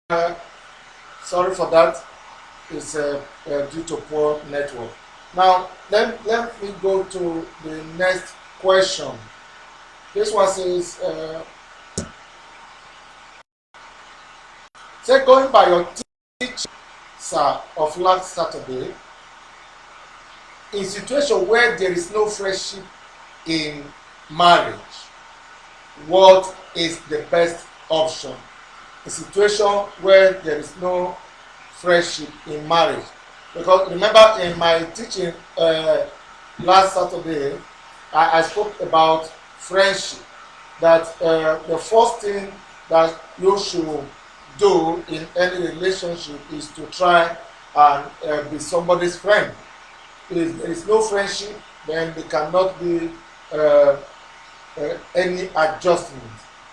Uh, Sorry for that. It's due to poor network. Now, let me go to the next question. This one says, say going by your teaching, sir, of last Saturday, in situation where there is no friendship in marriage, what is the best option? A situation where there is no friendship in marriage. Because remember, in my teaching last Saturday, I spoke about friendship. That the first thing that you should do in any relationship is to try and be somebody's friend. If there is no friendship, then there cannot be uh, any adjustment.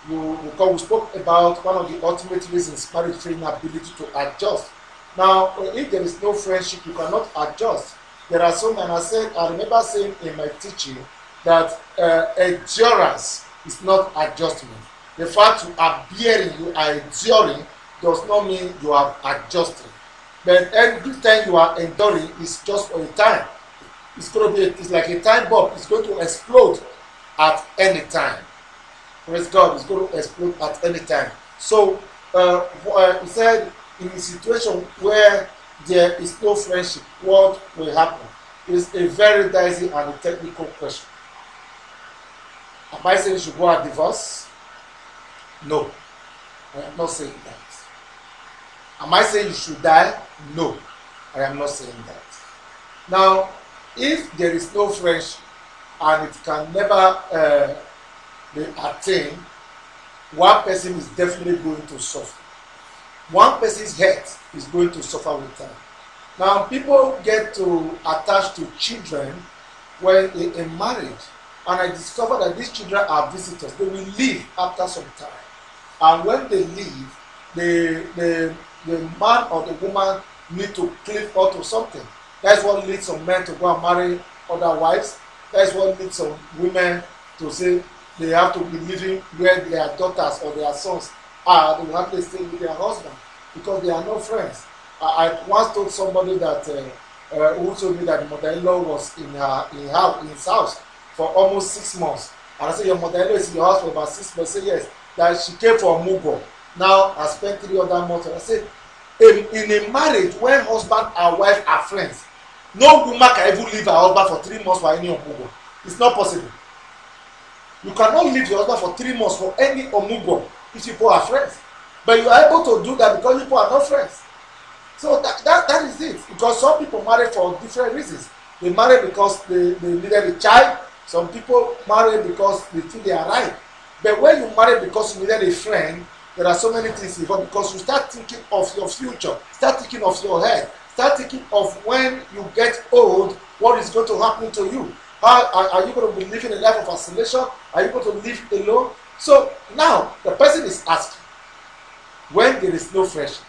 Because we spoke about one of the ultimate reasons marriage failure, inability to adjust. Now, if there is no friendship, you cannot adjust. There are some, and I remember saying in my teaching that endurance is not adjustment. The fact you are bearing, you are enduring, does not mean you are adjusting. But every time you are enduring is just for a time. It's going to be, it's like a time bomb. It's going to explode at any time. Praise God, it's going to explode at any time. So, he said, in a situation where there is no friendship, what will happen? It's a very dicey and a technical question. Am I saying you should go and divorce? No, I am not saying that. Am I saying you should die? No, I am not saying that. Now, if there is no friendship and it can never be attained, one person is definitely going to suffer. One person's health is going to suffer with time. Now, people get to attach to children when in marriage, and I discovered that these children are visitors. They will leave after some time, and when they leave, the man or the woman need to cleave out to something. That's what leads some men to go and marry other wives. That's what leads some women to say they have to be living where their daughters or their sons are. They will have to stay with their husband because they are not friends. I once told somebody that who told me that the mother-in-law was in his house for almost 6 months. And I said, your mother-in-law is in your house for about 6 months. Say yes. That she came for a mugo. Now I spent 3 other months. And I said, in a marriage where husband and wife are friends, no woman can even leave her husband for 3 months for any omugo. It's not possible. You cannot leave your husband for 3 months for any omugo if people are friends. But you are able to do that because people are not friends. So that is it. Because some people marry for different reasons. They marry because they needed a child. Some people marry because they feel they are right. But when you marry because you needed a friend, there are so many things involved because you start thinking of your future, start thinking of your health, start thinking of when you get old, what is going to happen to you. How are you going to be living a life of isolation? Are you going to live alone? So now the person is asking, when there is no friendship,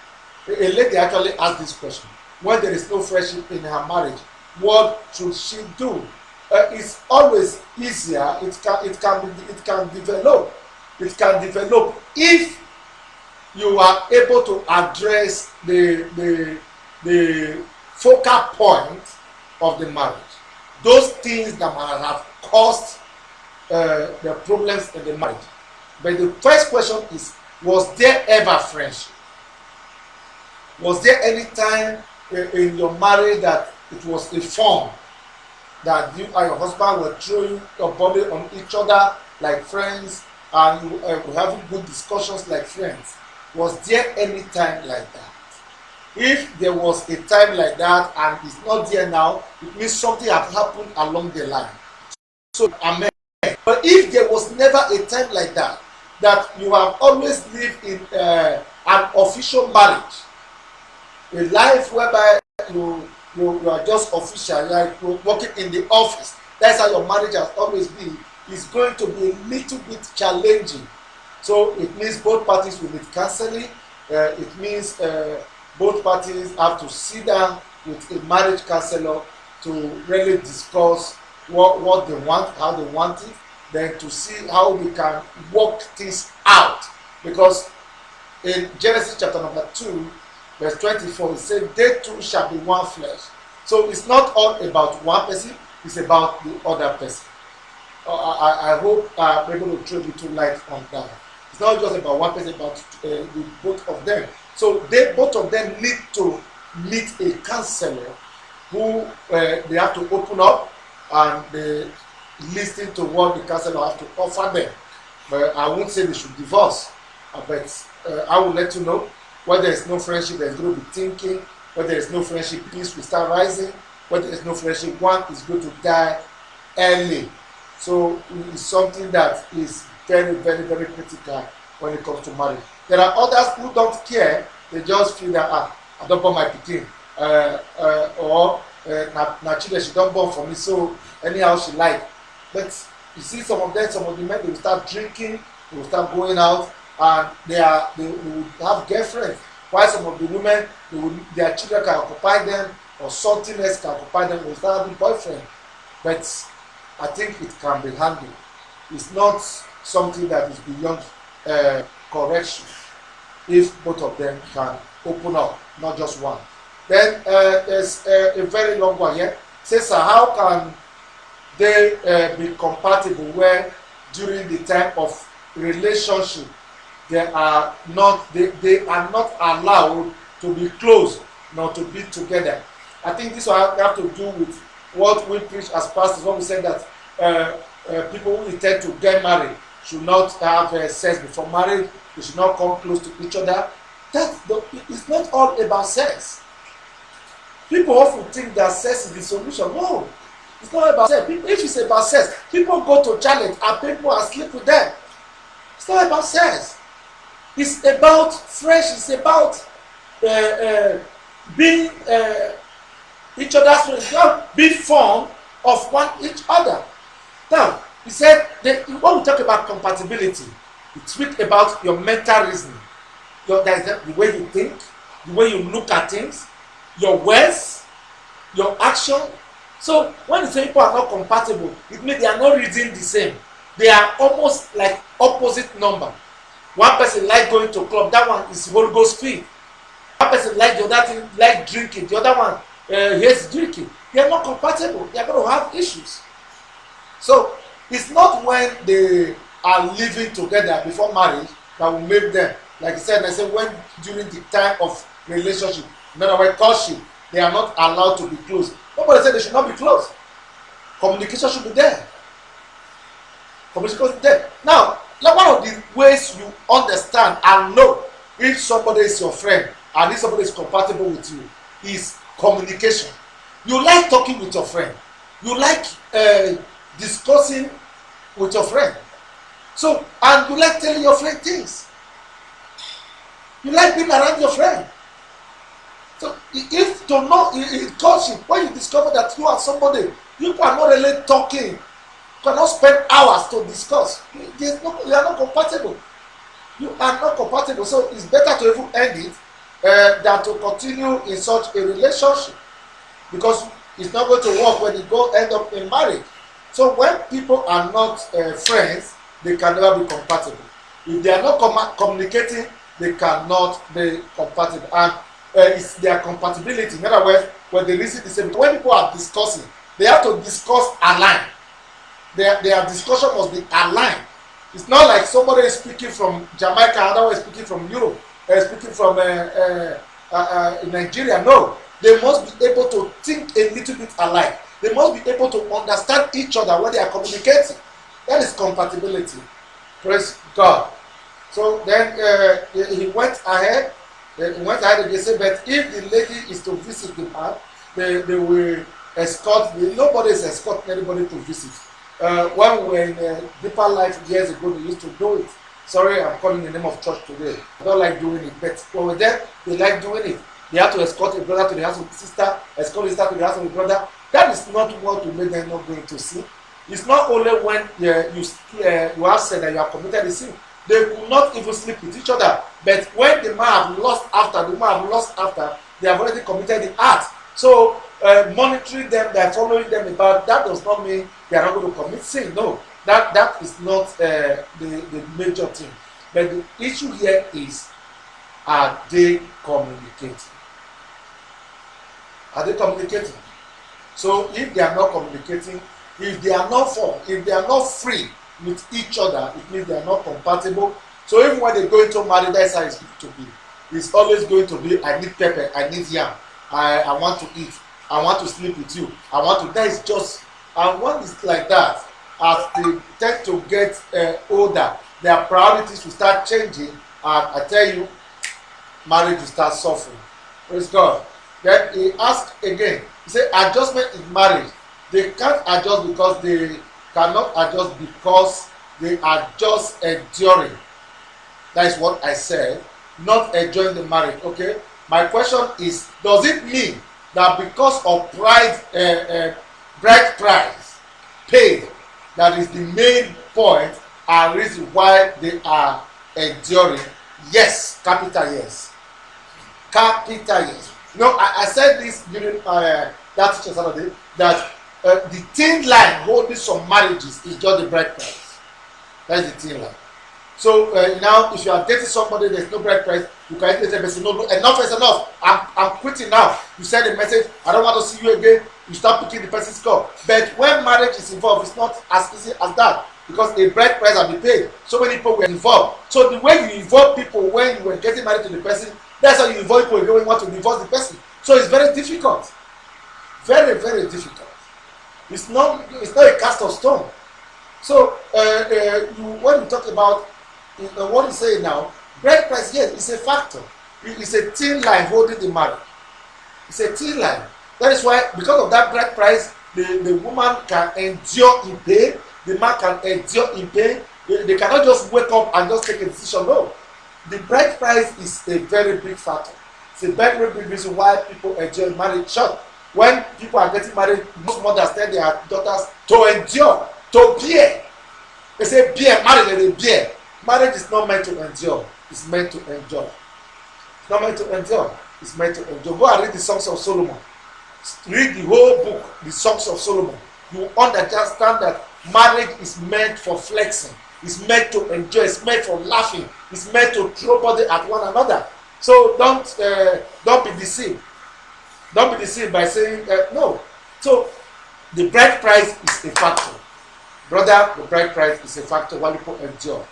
a lady actually asked this question. When there is no friendship in her marriage, what should she do? It's always easier. It can develop. It can develop if you are able to address the focal point of the marriage. Those things that might have caused the problems in the marriage. But the first question is, was there ever friendship? Was there any time in your marriage that it was a form that you and your husband were throwing your body on each other like friends and you were having good discussions like friends? Was there any time like that? If there was a time like that and it's not there now, it means something has happened along the line. So, amen. But if there was never a time like that, that you have always lived in an official marriage, a life whereby you are just official, like you're working in the office, that's how your marriage has always been, is going to be a little bit challenging. So it means both parties will need counseling. It means both parties have to sit down with a marriage counselor to really discuss what they want, how they want it, then to see how they can work things out. Because in Genesis chapter number 2, verse 24, it says, they two shall be one flesh. So it's not all about one person, it's about the other person. I hope I'm able to throw you two light on that. It's not just about one person, but the both of them. So both of them need to meet a counselor who they have to open up and they listen to what the counselor has to offer them. But I won't say they should divorce, but I will let you know where there is no friendship, there is going to be thinking. Where there is no friendship, peace will start rising. Where there is no friendship, one is going to die early. So it's something that is very, very, very critical when it comes to marriage. There are others who don't care. They just feel that I don't born my pikin, or na children she don't born for me, so anyhow she like. But you see some of the men, they will start drinking, they will start going out, and they will have girlfriends. While some of the women, their children can occupy them, or something else can occupy them, they will start having boyfriend. But I think it can be handled. It's not something that is beyond correction if both of them can open up, not just one. Then there's a very long one here. It says, how can they be compatible where during the time of relationship they are not allowed to be close, nor to be together? I think this will have to do with what we preach as pastors when we say that people who intend to get married should not have sex before marriage. They should not come close to each other. It's not all about sex. People often think that sex is the solution. No, it's not about sex. If it's about sex, people go to challenge and people are sleep with them. It's not about sex. It's about fresh. It's about being each other's friends. Not being formed of each other. Now, he said that when we talk about compatibility, we speak about your mental reasoning, the way you think, the way you look at things, your words, your action. So when you say people are not compatible, it means they are not reading the same. They are almost like opposite number. One person like going to club, that one is Holy Ghost filled. One person like the other thing, like drinking, the other one hates drinking. They are not compatible. They are going to have issues. So it's not when they are living together before marriage that will make them, like I said, when during the time of relationship, in other words, courtship, they are not allowed to be close. Nobody said they should not be close. Communication should be there. Communication should be there. Now, one of the ways you understand and know if somebody is your friend and if somebody is compatible with you is communication. You like talking with your friend. You like discussing with your friend. So, and you like telling your friend things. You like being around your friend. So, if to know in courtship, when you discover that you are somebody, you are not really talking, you cannot spend hours to discuss. You are not compatible. You are not compatible. So, it's better to even end it than to continue in such a relationship, because it's not going to work when you end up in marriage. So when people are not friends, they can never be compatible. If they are not communicating, they cannot be compatible. And it's their compatibility. In other words, when they listen the same. When people are discussing, they have to discuss aligned. Their discussion must be aligned. It's not like somebody is speaking from Jamaica, another one is speaking from Europe, speaking from Nigeria. No, they must be able to think a little bit alike. They must be able to understand each other when they are communicating. That is compatibility. Praise God. So then he went ahead. And they said, but if the lady is to visit the man, they will escort. Nobody is escorting anybody to visit. When we were in deeper life years ago, they used to do it. Sorry, I'm calling the name of church today. I don't like doing it, but when we're there, they like doing it. They have to escort a brother to the house of the sister, escort the sister to the house of the brother. That is not what will make them not going to sin. It's not only when you have said that you have committed a sin. They will not even sleep with each other. But when the man have lost after, they have already committed the act. So monitoring them, they are following them about, that does not mean they are not going to commit sin. No, that is not the major thing. But the issue here is Are they communicating? Are they communicating? So if they are not communicating, if they are not free with each other, it means they are not compatible. So even when they go into marriage, that's how it's going to be. It's always going to be, I need pepper, I need yam, I want to eat, I want to sleep with you, I want to, that is just, and when it's like that, as they tend to get older, their priorities will start changing, and I tell you, marriage will start suffering. Praise God. Then he asked again, he said, adjustment in marriage. They can't adjust because they cannot adjust because they are just enduring. That is what I said. Not enjoying the marriage. Okay. My question is, does it mean that because of bride price paid, that is the main point and reason why they are enduring? Yes, capital yes. Capital yes. No, I said this during that teacher Saturday, that the thin line holding some marriages is just the bride price. That's the thin line. So now, if you are dating somebody, there's no bride price, you can either say, no, enough is enough. I'm quitting now. You send a message, I don't want to see you again. You start picking the person's call. But when marriage is involved, it's not as easy as that, because a bride price has been paid. So many people were involved. So the way you involve people when you were getting married to the person, that's how you involve people when you want to divorce the person. So it's very difficult. Very, very difficult. It's not a cast of stone. So when you talk about what you say now, bride price, yes, it's a factor. It's a thin line holding the marriage. It's a thin line. That is why, because of that bride price, the woman can endure in pain, the man can endure in pain. They cannot just wake up and just take a decision. No. The bride price is a very big factor. It's a very, very big reason why people enjoy marriage short. When people are getting married, most mothers tell their daughters to endure, to bear. They say bear, marriage, and they bear. Marriage is not meant to endure, it's meant to enjoy. It's not meant to endure, it's meant to enjoy. Go and read the Songs of Solomon. Read the whole book, the Songs of Solomon. You understand that marriage is meant for flexing, it's meant to enjoy, it's meant for laughing, it's meant to throw body at one another. So don't be deceived. Don't be deceived by saying no. So the bride price is a factor. Brother, the bride price is a factor while people endure.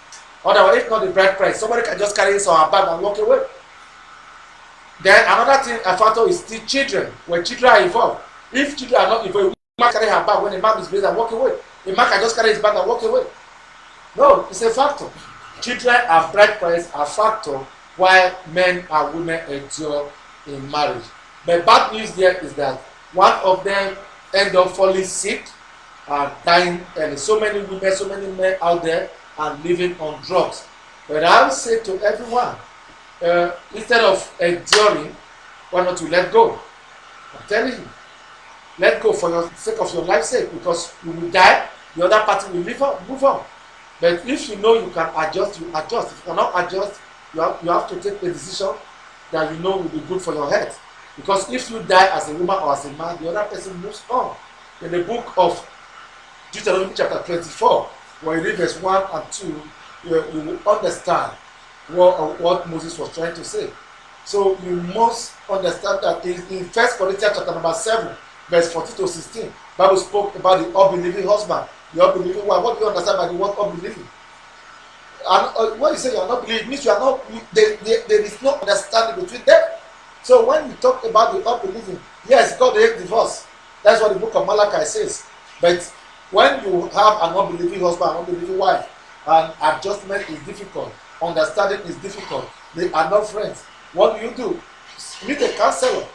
Otherwise, if not the bride price, somebody can just carry this on her bag and walk away. Then another thing, a factor is still children. When children are involved, if children are not involved, a man carry her bag when the man is busy and walk away. A man can just carry his bag and walk away. No, it's a factor. Children and bride price are factor while men and women endure in marriage. But bad news there is that one of them end up falling sick and dying, and so many women, so many men out there and living on drugs. But I will say to everyone, instead of enduring, why not you let go? I'm telling you, let go for the sake of your life's sake, because you will die, the other party will move on. But if you know you can adjust, you adjust. If you cannot adjust, you have to take a decision that you know will be good for your health. Because if you die as a woman or as a man, the other person moves on. In the book of Deuteronomy chapter 24, when you read verse 1 and 2, you will understand what Moses was trying to say. So you must understand that in 1 Corinthians chapter number 7, verse 14 to 16, Bible spoke about the unbelieving husband, the unbelieving wife. What do you understand by the word unbelieving? And when you say you are not believing, it means you are not. There is no understanding between them. So when we talk about the unbelieving, yes, God hates divorce. That's what the book of Malachi says. But when you have an unbelieving husband, an unbelieving wife, and adjustment is difficult, understanding is difficult, they are not friends. What do? Meet a counselor.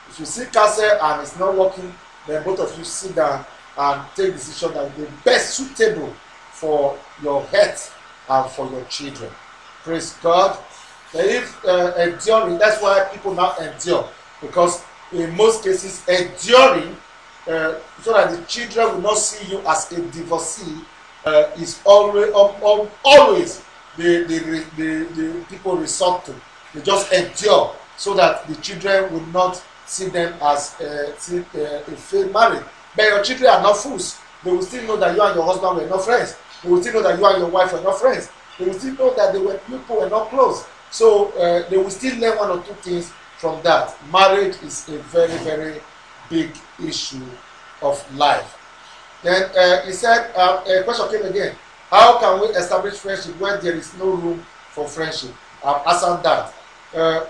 If you see counselor and it's not working, then both of you sit down and take decision that will be best suitable for your health and for your children. Praise God. If enduring, that's why people now endure, because in most cases enduring so that the children will not see you as a divorcee is always the people resort to. They just endure so that the children will not see them as a failed marriage. But your children are not fools. They will still know that you and your husband were not friends. They will still know that you and your wife were not friends. They will still know that people were not close. So they will still learn one or two things from that. Marriage is a very, very big issue of life. Then he said, a question came again. How can we establish friendship when there is no room for friendship? I've answered that.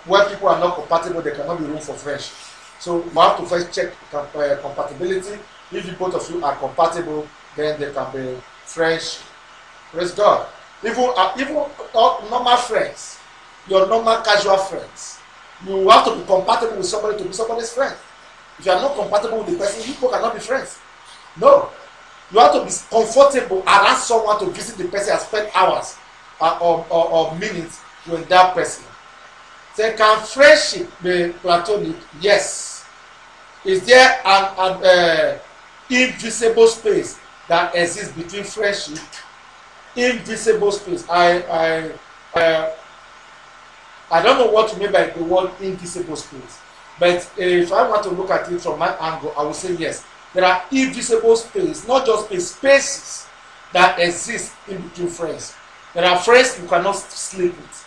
When people are not compatible, there cannot be room for friendship. So we have to first check compatibility. If the both of you are compatible, then there can be friendship. Praise God. Even normal friends, your normal casual friends, you have to be compatible with somebody to be somebody's friend. If you are not compatible with the person, you people cannot be friends. No. You have to be comfortable around someone to visit the person and spend hours or minutes with that person. So can friendship be platonic? Yes. Is there an invisible space that exists between friendship? Invisible space. I don't know what you mean by the word invisible space, but if I want to look at it from my angle, I will say yes. There are invisible spaces, not just spaces that exist in between friends. There are friends you cannot sleep with.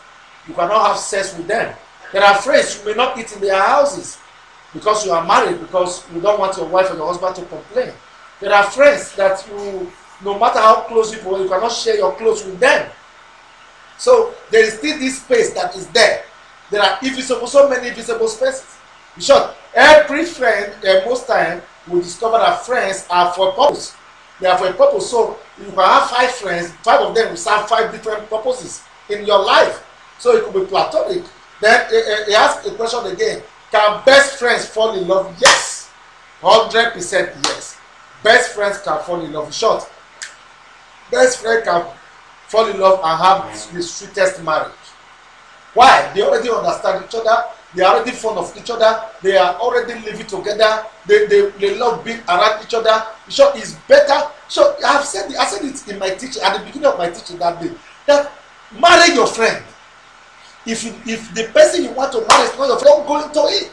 You cannot have sex with them. There are friends you may not eat in their houses because you are married, because you don't want your wife or your husband to complain. There are friends that you, no matter how close you are, you cannot share your clothes with them. So there is still this space that is there. There are invisible, so many invisible spaces. In short, every friend, most time, we discover that friends are for a purpose. They are for a purpose. So you can have 5 friends, 5 of them will serve 5 different purposes in your life. So it could be platonic. Then he asked a question again. Can best friends fall in love? Yes. 100% yes. Best friends can fall in love. In short, best friend can fall in love and have the sweetest marriage. Why? They already understand each other. They are already fond of each other. They are already living together. They love being around each other. In short, it's better. So I said it in my teaching at the beginning of my teaching that day. That marry your friend. If the person you want to marry is not your friend, don't go into it.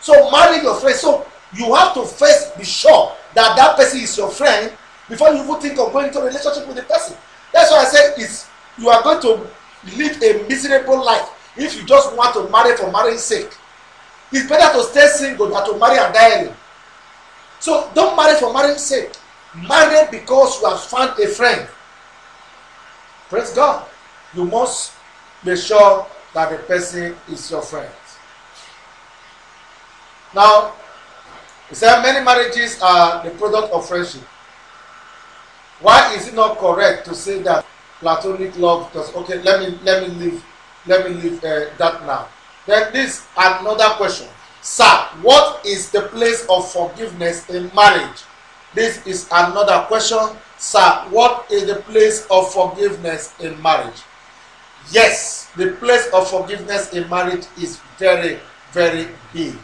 So marry your friend. So you have to first be sure that that person is your friend before you even think of going into a relationship with the person. That's why I said you are going to live a miserable life if you just want to marry for marriage's sake. It's better to stay single than to marry and die early. So don't marry for marriage's sake. Marry because you have found a friend. Praise God. You must be sure that the person is your friend. Now, he said many marriages are the product of friendship. Why is it not correct to say that platonic love? Because okay, let me leave that now. Then this another question, sir. What is the place of forgiveness in marriage? This is another question, sir. What is the place of forgiveness in marriage? Yes, the place of forgiveness in marriage is very, very big.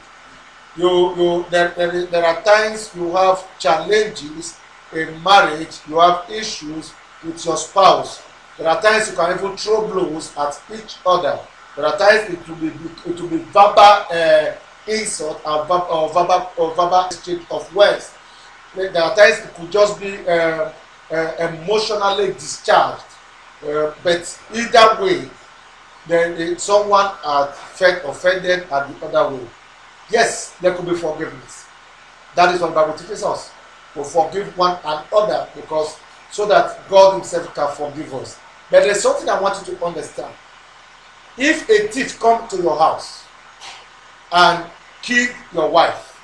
There are times you have challenges in marriage. You have issues with your spouse. There are times you can even throw blows at each other. There are times it will be verbal insult or verbal exchange of words. There are times it could just be emotionally discharged. But either way, then someone felt offended at the other way. Yes, there could be forgiveness. That is what the Bible teaches us. We forgive one another because so that God Himself can forgive us. But there's something I want you to understand. If a thief comes to your house and kill your wife,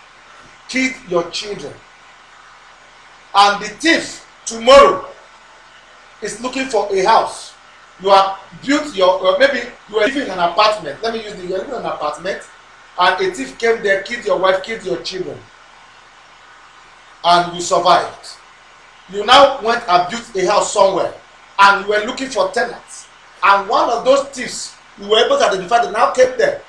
kill your children, and the thief tomorrow is looking for a house, you have built maybe you are living in an apartment. Let me use you are living in an apartment, and a thief came there, killed your wife, killed your children, and you survived. You now went and built a house somewhere, and you were looking for tenants, and one of those thieves you were able to identify that now came there.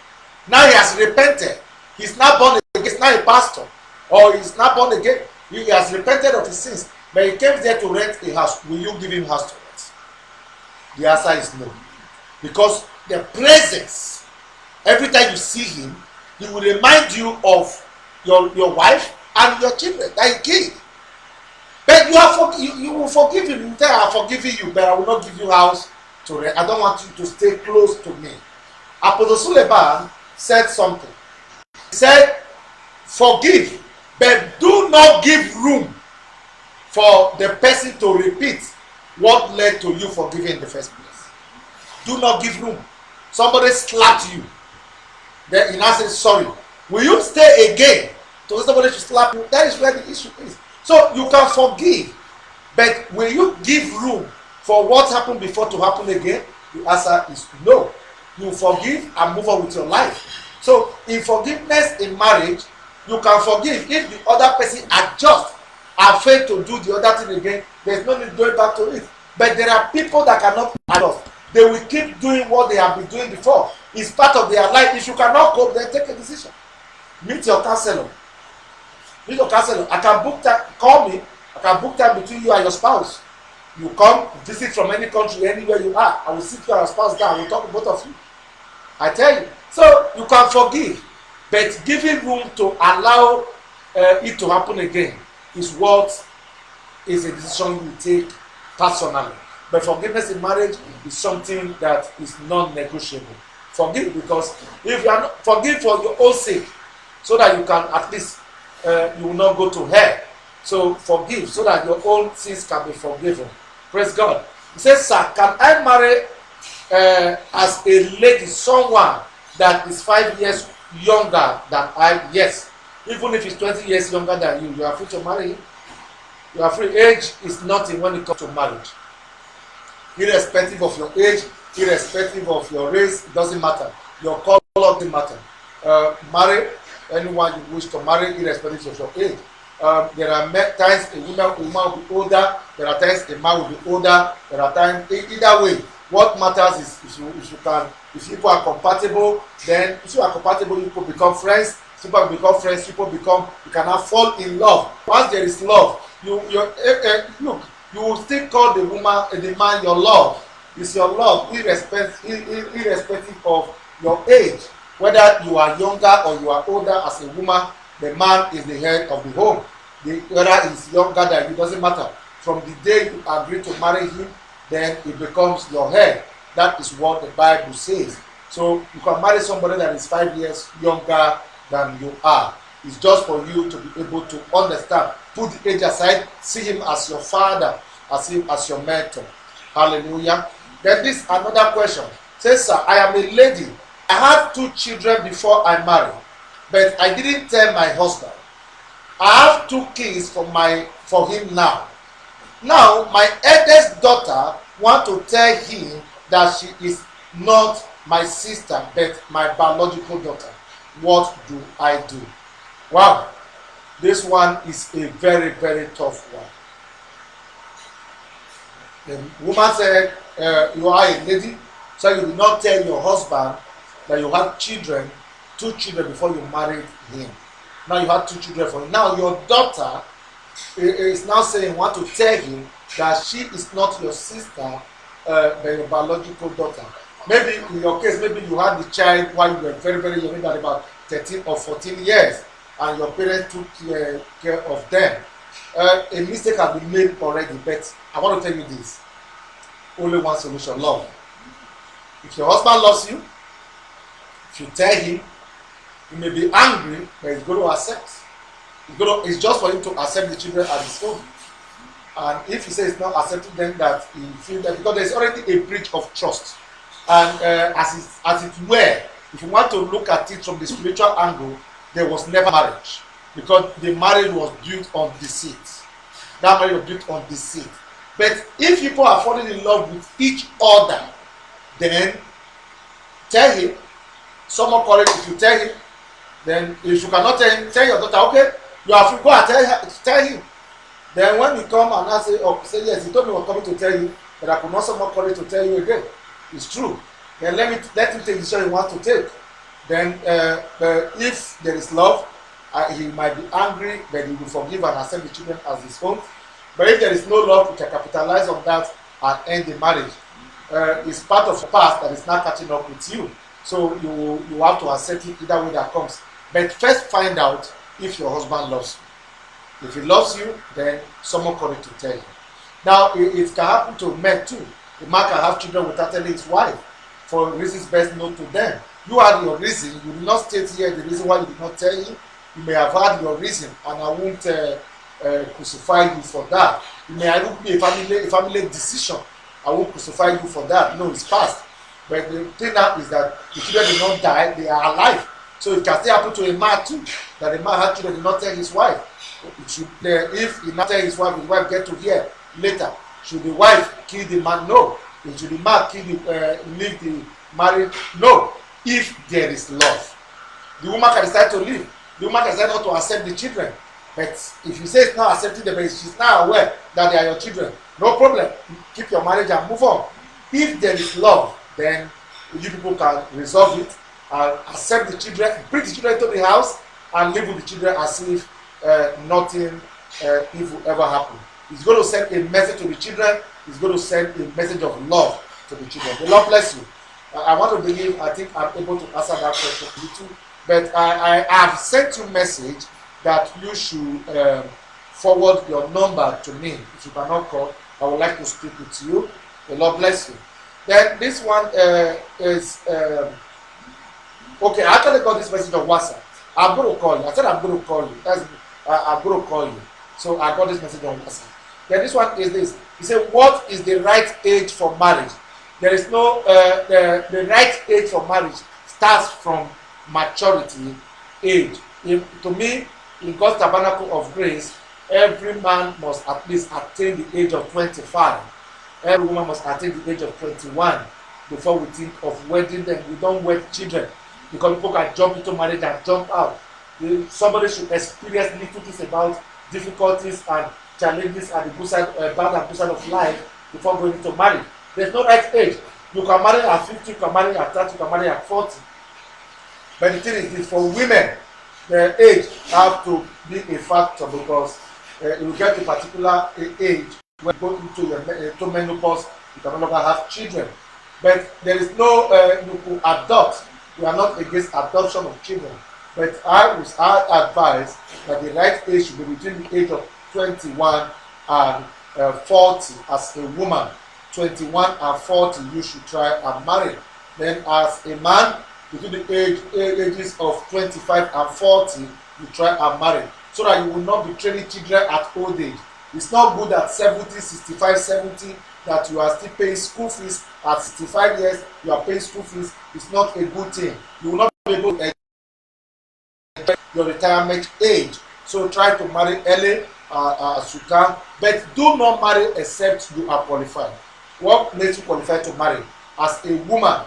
Now he has repented. He's now born again. He's now a pastor, or he's now born again. He has repented of his sins, but he came there to rent a house. Will you give him house to rent? The answer is no, because the presence. Every time you see him, he will remind you of your wife and your children that he killed. But you will forgive him. You tell, I'm forgiving you, but I will not give you house to rent. I don't want you to stay close to me. Apostle Suleiman said something. He said, forgive, but do not give room for the person to repeat what led to you forgiving in the first place. Do not give room. Somebody slapped you. Then he now says sorry. Will you stay again to somebody to slap you? That is where the issue is. So you can forgive, but will you give room for what happened before to happen again? The answer is no. You forgive and move on with your life. So in forgiveness in marriage, you can forgive if the other person adjusts and fail to do the other thing again. There's no need going back to it. But there are people that cannot adjust. They will keep doing what they have been doing before. It's part of their life. If you cannot cope, then take a decision. Meet your counselor. Meet your counselor. I can book time. Call me. I can book time between you and your spouse. You come visit from any country, anywhere you are. I will sit you and your spouse down. I will talk to both of you. I tell you. So you can forgive, but giving room to allow it to happen again is what is a decision you take personally. But forgiveness in marriage is something that is non-negotiable. Forgive, because if you are not, forgive for your own sake, so that you can at least you will not go to hell. So forgive so that your own sins can be forgiven. Praise God. He says, sir, can I marry as a lady someone that is 5 years younger than I? Yes. Even if he's 20 years younger than you, you are free to marry him. You are free. Age is nothing when it comes to marriage. Irrespective of your age, irrespective of your race, it doesn't matter. Your color doesn't matter. Marry anyone you wish to marry, irrespective of your age. There are times a woman will be older. There are times a man will be older. There are times either way. What matters is if people are compatible, then if you are compatible, you could become friends. People become friends. People become. You cannot fall in love. Once there is love, look. You will still call the woman, the man, your love. It's your love, irrespective of your age. Whether you are younger or you are older, as a woman, the man is the head of the home. Whether he's younger than you, doesn't matter. From the day you agree to marry him, then he becomes your head. That is what the Bible says. So you can marry somebody that is 5 years younger than you are. It's just for you to be able to understand. Put the age aside, see him as your father, as him as your mentor. Hallelujah. Then this another question. Says, sir, I am a lady. I had 2 children before I married, but I didn't tell my husband. I have 2 kids for him now. Now my eldest daughter wants to tell him that she is not my sister, but my biological daughter. What do I do? Wow, this one is a very, very tough one. The woman said, you are a lady, so you did not tell your husband that you had children, 2 children before you married him. Now you had 2 children for him. Now your daughter is now saying, want to tell him that she is not your sister, but your biological daughter. Maybe in your case, maybe you had the child while you were very, very young, maybe about 13 or 14 years, and your parents took care of them. A mistake has been made already, but I want to tell you this. Only one solution: love. If your husband loves you, if you tell him, he may be angry, but he's going to accept. It's just for him to accept the children as his own. And if he says he's not accepting them, that he feels that, because there's already a breach of trust. And as it were, if you want to look at it from the spiritual angle, there was never marriage, because the marriage was built on deceit. That marriage was built on deceit. But if people are falling in love with each other, then tell him. Someone call it. If you tell him, then if you cannot tell him, tell your daughter, okay, you have to go and tell him. Then when you come and I say yes, he told me I was coming to tell you, but I could not someone call it to tell you again. It's true. Then let him take the decision he wants to take. Then if there is love, he might be angry, but he will forgive and accept the children as his own. But if there is no love, we can capitalize on that and end the marriage. It's part of the past that is not catching up with you. So you have to accept it either way that comes. But first find out if your husband loves you. If he loves you, then someone call it to tell you. Now, it can happen to men too. The man can have children without telling his wife. for reasons best known to them. You had your reason. You did not state here the reason why you did not tell him. You may have had your reason, and I won't crucify you for that. You may have be a family decision. I won't crucify you for that. No, it's past. But the thing now is that the children did not die; they are alive. So it can still happen to a man too. That a man had children did not tell his wife. It should, if he not tell his wife get to hear later. Should the wife kill the man? No. Should the man leave the marriage? No. If there is love, the woman can decide to leave. The woman can decide not to accept the children. But if you say it's not accepting them, she's now aware that they are your children. No problem. Keep your marriage and move on. If there is love, then you people can resolve it and accept the children, bring the children to the house, and live with the children as if nothing evil ever happened. He's going to send a message to the children. He's going to send a message of love to the children. The Lord bless you. I want to believe, I think I'm able to answer that question for you too. But I have sent you a message that you should forward your number to me. If you cannot call, I would like to speak with you. The Lord bless you. Then this one is, okay, I actually got this message on WhatsApp. I'm going to call you. I said I'm going to call you. I'm going to call you. So I got this message on WhatsApp. Then this one is this. He said, what is the right age for marriage? There is no, the right age for marriage starts from maturity age. To me, in God's tabernacle of grace, every man must at least attain the age of 25. Every woman must attain the age of 21 before we think of wedding them. We don't wed children because people can jump into marriage and jump out. Somebody should experience little things about difficulties and challenges and the good side, bad and good side of life before going into marriage. There's no right age. You can marry at 50, you can marry at 30, you can marry at 40. But the thing is this, for women, the age have to be a factor because you get to a particular age when you go into menopause, you can no longer have children. But there is no, you could adopt. We are not against adoption of children. But I advise that the right age should be between the age of 21 and 40 as a woman. 21 and 40, you should try and marry. Then as a man, between the ages of 25 and 40, you try and marry. So that you will not be training children at old age. It's not good at 70, 65, 70 that you are still paying school fees. At 65 years, you are paying school fees. It's not a good thing. You will not be able to enjoy your retirement age. So try to marry early as you can. But do not marry except you are qualified. What makes you qualified to marry? As a woman,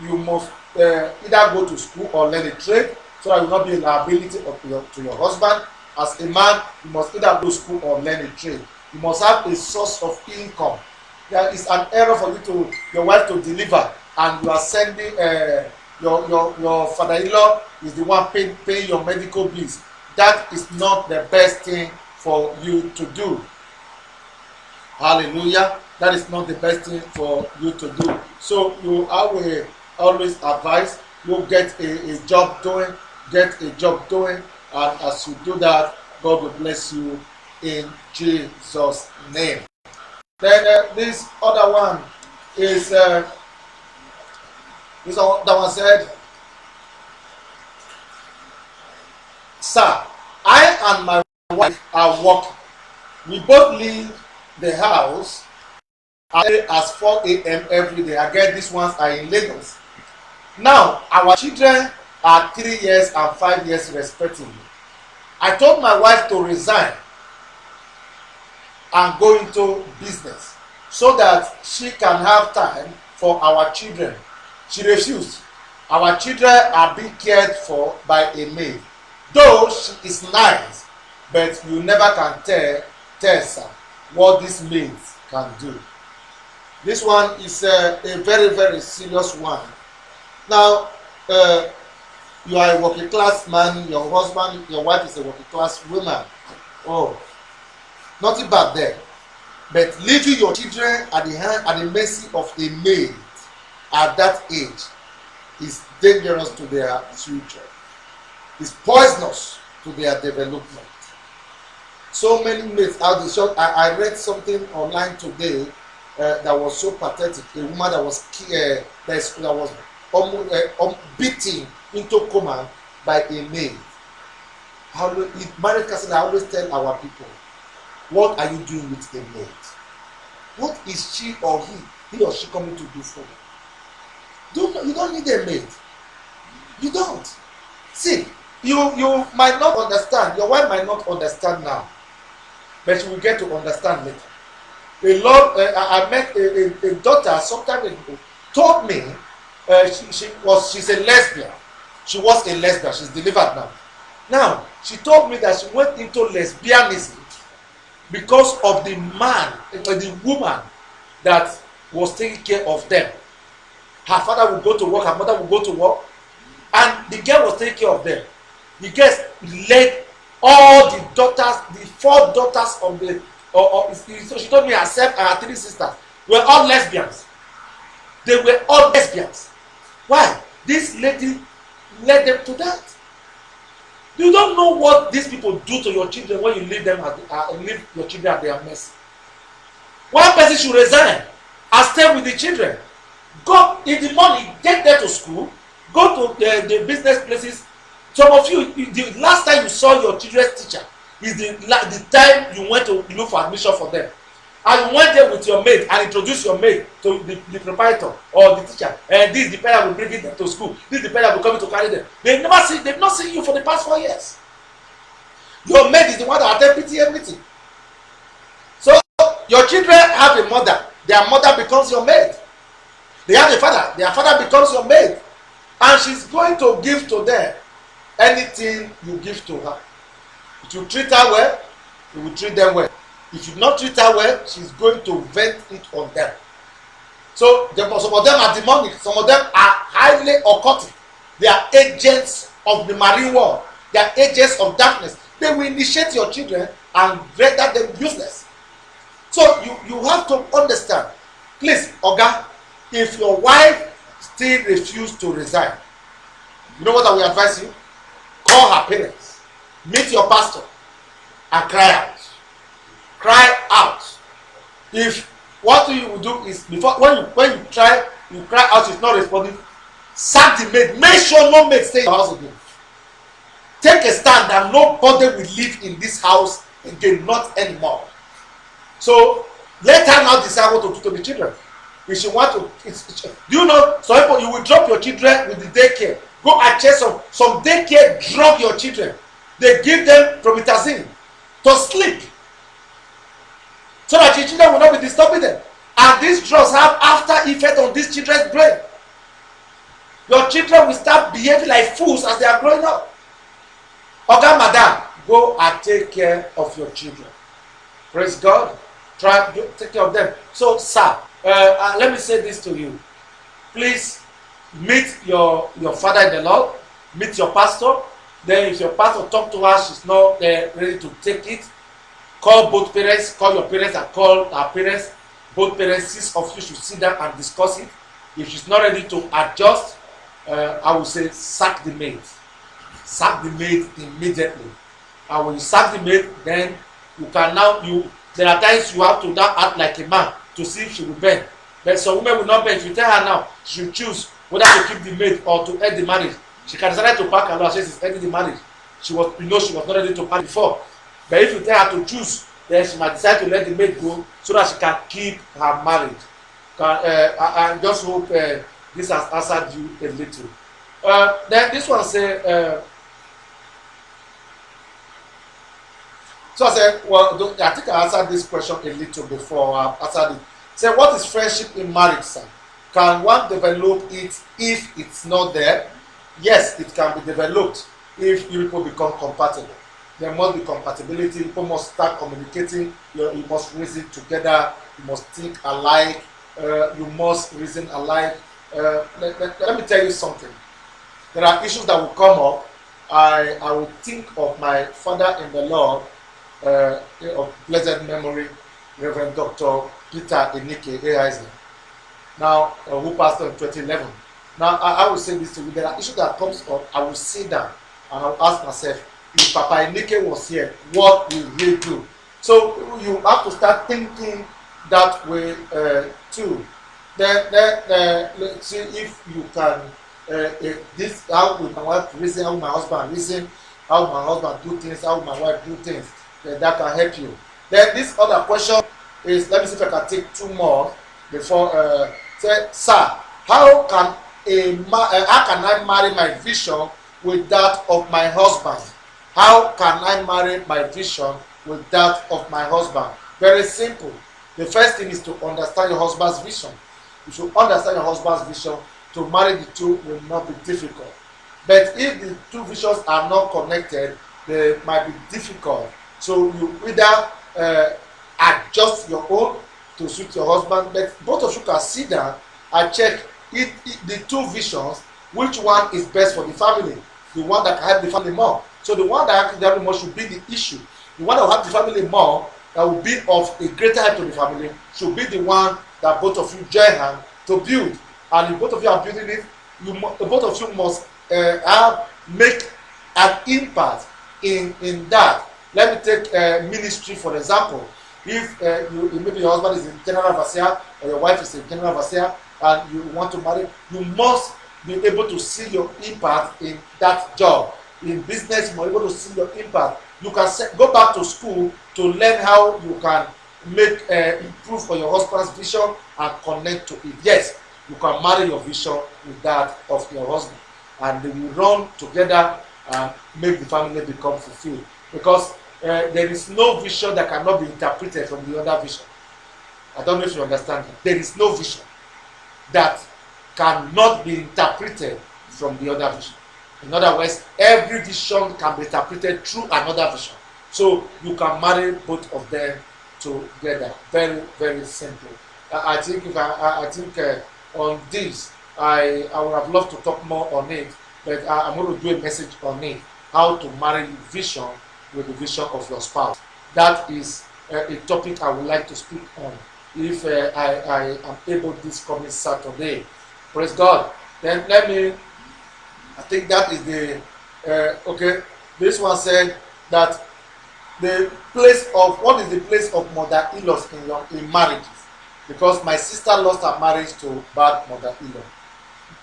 you must either go to school or learn a trade so that you will not be a liability to your husband. As a man, you must either go to school or learn a trade. You must have a source of income. There is an error for your wife to deliver, and you are sending your father-in-law is the one paying your medical bills. That is not the best thing for you to do. Hallelujah. That is not the best thing for you to do. So you always advise you get a job doing, and as you do that, God will bless you in Jesus' name. Then this other one is this other one said, "Sir, I and my wife are working. We both leave the house as 4 a.m. every day." Again, these ones are in Lagos. Now, our children are 3 years and 5 years respectively. I told my wife to resign and go into business so that she can have time for our children. She refused. Our children are being cared for by a maid. Though she is nice, but you never can tell her what these maids can do. This one is a very, very serious one. Now, you are a working class man, your husband, your wife is a working class woman. Oh, nothing bad there. But leaving your children at the mercy of a maid at that age is dangerous to their future. It's poisonous to their development. So many maids out there. I read something online today that was so pathetic, a woman that was that was almost beaten into coma by a maid. In marriage counseling, I always tell our people, what are you doing with a maid? What is she or he or she coming to do for you? You don't need a maid. You don't. See, you might not understand. Your wife might not understand now, but she will get to understand later. I met a daughter sometime ago, told me she's a lesbian. She was a lesbian. She's delivered now. Now she told me that she went into lesbianism because of the the woman that was taking care of them. Her father would go to work, her mother would go to work, and the girl was taking care of them. The girl led all the daughters, the 4 daughters of the so she told me herself and her 3 sisters were all lesbians. They were all lesbians. Why? This lady led them to that. You don't know what these people do to your children when you leave leave your children at their mercy. One person should resign and stay with the children. Go in the morning, take them to school, go to the business places. Some of you, the last time you saw your children's teacher is the time you went to look for admission for them. And you went there with your maid and introduced your maid to the proprietor or the teacher. And this is the parent will bring them to school. This is the parent will come to carry them. They've not seen you for the past 4 years. Your maid is the one that attend PT everything. So your children have a mother. Their mother becomes your maid. They have a father. Their father becomes your maid. And she's going to give to them anything you give to her. If you treat her well, you will treat them well. If you not treat her well, she's going to vent it on them. So some of them are demonic, some of them are highly occultic. They are agents of the marine world. They are agents of darkness. They will initiate your children and render them useless. So you have to understand. Please, Oga, if your wife still refuses to resign, you know what I will advise you? Call her parents, meet your pastor, and cry out. Cry out. If what you will do is when you cry out, she's not responding, sack the maid. Make sure no maid stay in your house again. Take a stand that nobody will live in this house again, not anymore. So let her now decide what to do to the children. If she want to, do you know some people, you will drop your children with the daycare. Go and check some daycare drug your children. They give them promethazine to sleep, so that your children will not be disturbing them. And these drugs have after effect on these children's brain. Your children will start behaving like fools as they are growing up. Oga, madam, go and take care of your children. Praise God. Try to take care of them. So, sir, let me say this to you. Please meet your father in the Lord. Meet your pastor. Then if your pastor talk to her, she's not ready to take it, call both parents, call your parents and call our parents. Both parents, 6 of you should sit down and discuss it. If she's not ready to adjust, I will say sack the maid. Sack the maid immediately. And when you sack the maid, then you can there are times you have to now act like a man to see if she will bend. But some women will not bend. If you tell her now, she will choose whether to keep the maid or to end the marriage. She can decide to pack her law. She says ending the marriage. She was not ready to pack before. But if you tell her to choose, then she might decide to let the maid go so that she can keep her marriage. I just hope this has answered you a little. Then this one say, so I said, well, I think I answered this question a little before I answered it. Say, what is friendship in marriage, sir? Can one develop it if it's not there? Yes, it can be developed if you people become compatible. There must be compatibility. People must start communicating. You must reason together. You must think alike. You must reason alike. Let me tell you something. There are issues that will come up. I will think of my father in the Lord, of blessed memory, Reverend Dr. Peter Enike Eisner. Now, who passed on in 2011. Now, I will say this to you. There are issues that comes up. I will sit down and I will ask myself, if Papa Enike was here, what will he do? So you have to start thinking that way too. Then let's see if you can this how will my wife reason, how my husband reason, how my husband do things, how my wife do things. Then that can help you. Then this other question is, let me see if I can take two more before say, sir, how can I marry my vision with that of my husband? How can I marry my vision with that of my husband? Very simple. The first thing is to understand your husband's vision. You should understand your husband's vision. To marry the two will not be difficult. But if the two visions are not connected, they might be difficult. So you either adjust your own to suit your husband, but both of you can sit down and check the two visions, which one is best for the family, the one that can help the family more. So the one that helps the family more should be the issue. The one that will help the family more, that will be of a greater help to the family, should be the one that both of you join hands to build. And if both of you are building it, both of you must make an impact in that. Let me take ministry for example. If maybe your husband is a general overseer or your wife is a general overseer and you want to marry, you must be able to see your impact in that job. In business, you must be able to see your impact. You can go back to school to learn how you can make improve for your husband's vision and connect to it. Yes, you can marry your vision with that of your husband, and they will run together and make the family become fulfilled. Because there is no vision that cannot be interpreted from the other vision. I don't know if you understand that. There is no vision that cannot be interpreted from the other vision. In other words, every vision can be interpreted through another vision. So you can marry both of them together. Very, very simple. I think on this, I would have loved to talk more on it, but I'm going to do a message on it. How to marry vision with the vision of your spouse. That is a topic I would like to speak on if I am able this coming Saturday. Praise God. Then I think that is the, okay, this one said that what is the place of mother-in-laws in marriages? Because my sister lost her marriage to bad mother-in-law.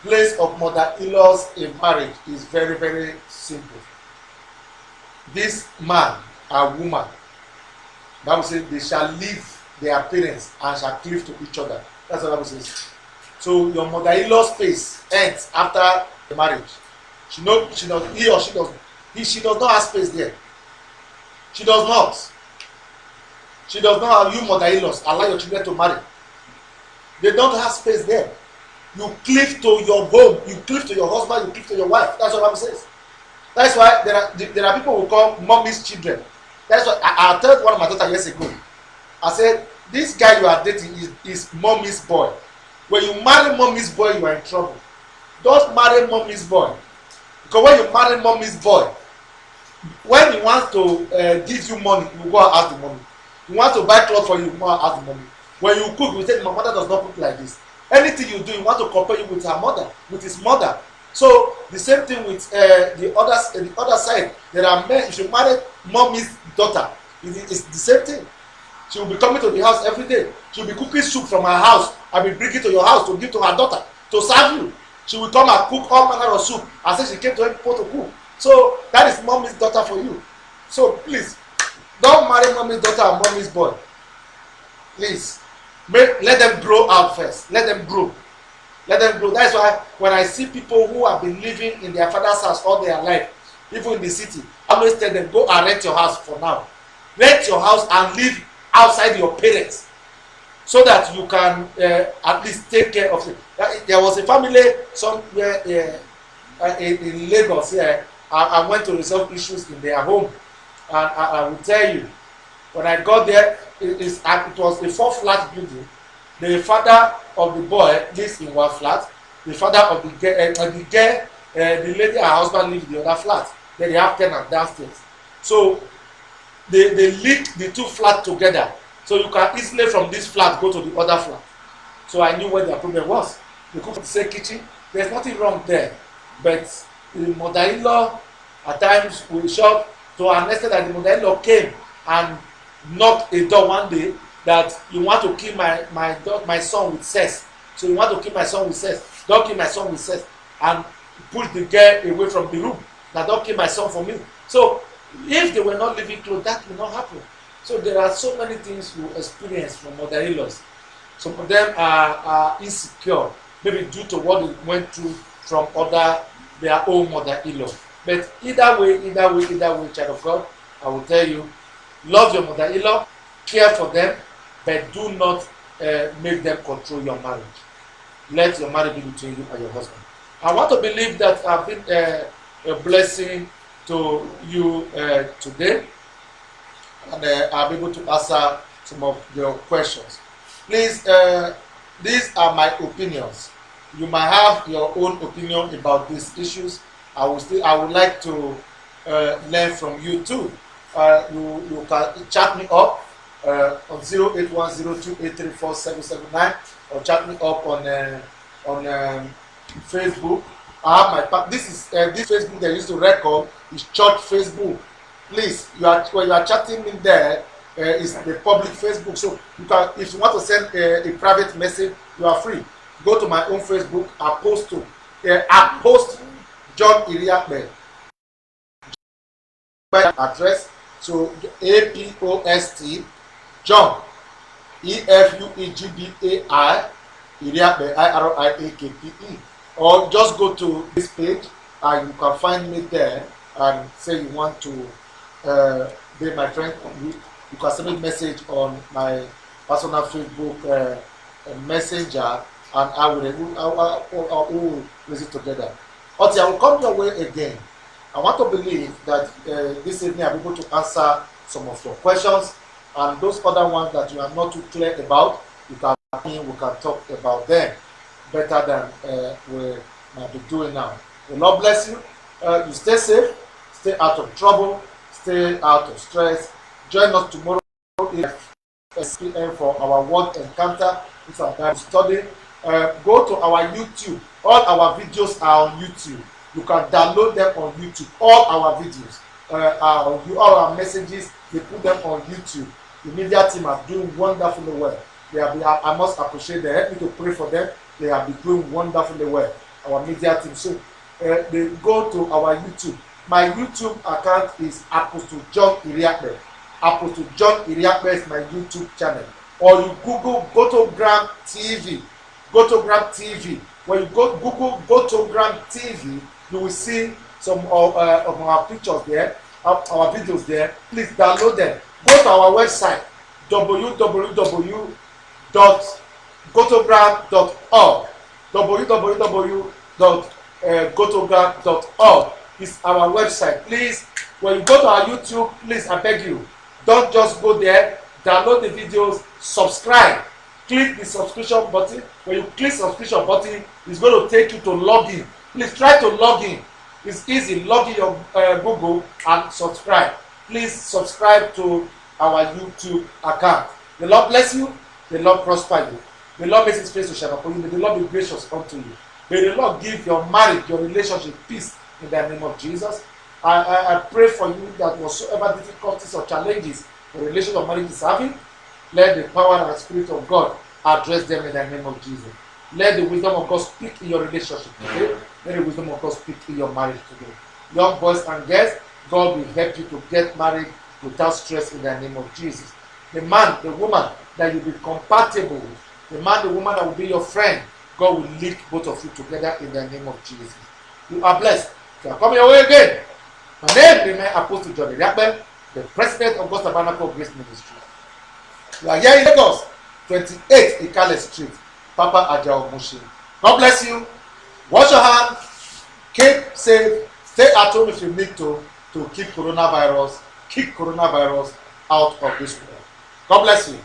Place of mother-in-laws in marriage is very, very simple. This man and woman, Bible says they shall leave their parents and shall cleave to each other. That's what the Bible says. So your mother-in-law space ends after the marriage. She does not have space there. She does not. She does not have you mother-in-laws allow your children to marry. They don't have space there. You cleave to your home, you cleave to your husband, you cleave to your wife. That's what the Bible says. That's why there are people who call mommy's children. That's what I told one of my daughters years ago. I said, this guy you are dating is mommy's boy. When you marry mommy's boy, you are in trouble. Don't marry mommy's boy. Because when you marry mommy's boy, when he wants to give you money, you go and ask the mommy. You want to buy clothes for you, you go and ask the mommy. When you cook, you say, my mother does not cook like this. Anything you do, you want to compare you with her mother, with his mother. So the same thing with the other side. There are men. If you marry mommy's daughter, it's the same thing. She will be coming to the house every day. She will be cooking soup from her house and be bringing to your house to give to her daughter to serve you. She will come and cook all manner of soup and say she came to help people to cook. So that is mommy's daughter for you. So please, don't marry mommy's daughter and mommy's boy. Please, let them grow out first. Let them grow. Let them grow. That's why when I see people who have been living in their father's house all their life, even in the city, I always tell them, go and rent your house for now. Rent your house and live outside your parents, so that you can at least take care of it. There was a family somewhere in Lagos here. I went to resolve issues in their home, and I will tell you, when I got there, it was a 4-flat building. The father of the boy lives in one flat. The father of the girl, the lady, her husband lives in the other flat. Then they have tenants downstairs. So they link the two flats together. So you can easily from this flat go to the other flat. So I knew where their problem was. They cook the same kitchen. There's nothing wrong there. But the mother-in-law at times will shop to an extent that the mother-in-law came and knocked a door one day that you want to kill my son with sex. So you want to kill my son with sex. Don't kill my son with sex. And push the girl away from the room. That don't kill my son for me. So if they were not living close, that will not happen. So there are so many things you experience from mother-in-laws. Some of them are insecure, maybe due to what they went through from their own mother-in-law. But either way, child of God, I will tell you, love your mother-in-law, care for them, but do not make them control your marriage. Let your marriage be between you and your husband. I want to believe that I've been a blessing to you today, and I'll be able to answer some of your questions. Please, these are my opinions. You might have your own opinion about these issues. I would like to learn from you too. You can chat me up on 081028347779 or chat me up on Facebook. I have my this Facebook they used to record is church Facebook. Please, when you are chatting in there, is the public Facebook. So you can, if you want to send a private message, you are free. Go to my own Facebook. I post John Iriakbe address. So APOST John EFUEGBAI Iriakbe IRIAKPE. Or just go to this page and you can find me there and say you want to be my friend. You can send me a message on my personal Facebook messenger, and I will raise it together. Okay, I will come your way again. I want to believe that this evening I'll be able to answer some of your questions, and those other ones that you are not too clear about, we can talk about them better than we might be doing now. The Lord bless you. You stay safe, stay out of trouble, stay out of stress. Join us tomorrow for our word encounter. It's our Bible study. Go to our YouTube. All our videos are on YouTube. You can download them on YouTube. All our videos all our messages, they put them on YouTube. The media team are doing wonderfully well. I must appreciate them. Help me to pray for them. They have been doing wonderfully well. Our media team. So they go to our YouTube. My YouTube account is Apostle John Iriakbe. Apostle John Iriakbe is my YouTube channel. Or you Google Gotogram TV. Gotogram TV. When you Google Gotogram TV, you will see some of our pictures there, our videos there. Please download them. Go to our website www.gotogram.org. www.gotogram.org is our website. Please, when you go to our YouTube, please, I beg you, don't just go there. Download the videos, subscribe, click the subscription button. When you click subscription button, it's going to take you to login. Please try to log in. It's easy. Log in your Google and subscribe. Please subscribe to our YouTube account. The Lord bless you. The Lord prosper you. The Lord makes His face to shine upon you. May the Lord be gracious unto you. May the Lord give your marriage, your relationship, peace in the name of Jesus. I pray for you that whatsoever difficulties or challenges the relation of marriage is having, let the power and the Spirit of God address them in the name of Jesus. Let the wisdom of God speak in your relationship today. Let the wisdom of God speak in your marriage today. Young boys and girls, God will help you to get married without stress in the name of Jesus. The man, the woman that you'll be compatible with, the man, the woman that will be your friend, God will link both of you together in the name of Jesus. You are blessed. So I come your way again. My name remains Apostle John Iriakbe, the president of God's Tabernacle Grace Ministry. We are here in Lagos, 28 Ikale Street, Papa Ajao Mushi. God bless you. Wash your hands. Keep safe. Stay at home if you need to keep coronavirus out of this world. God bless you.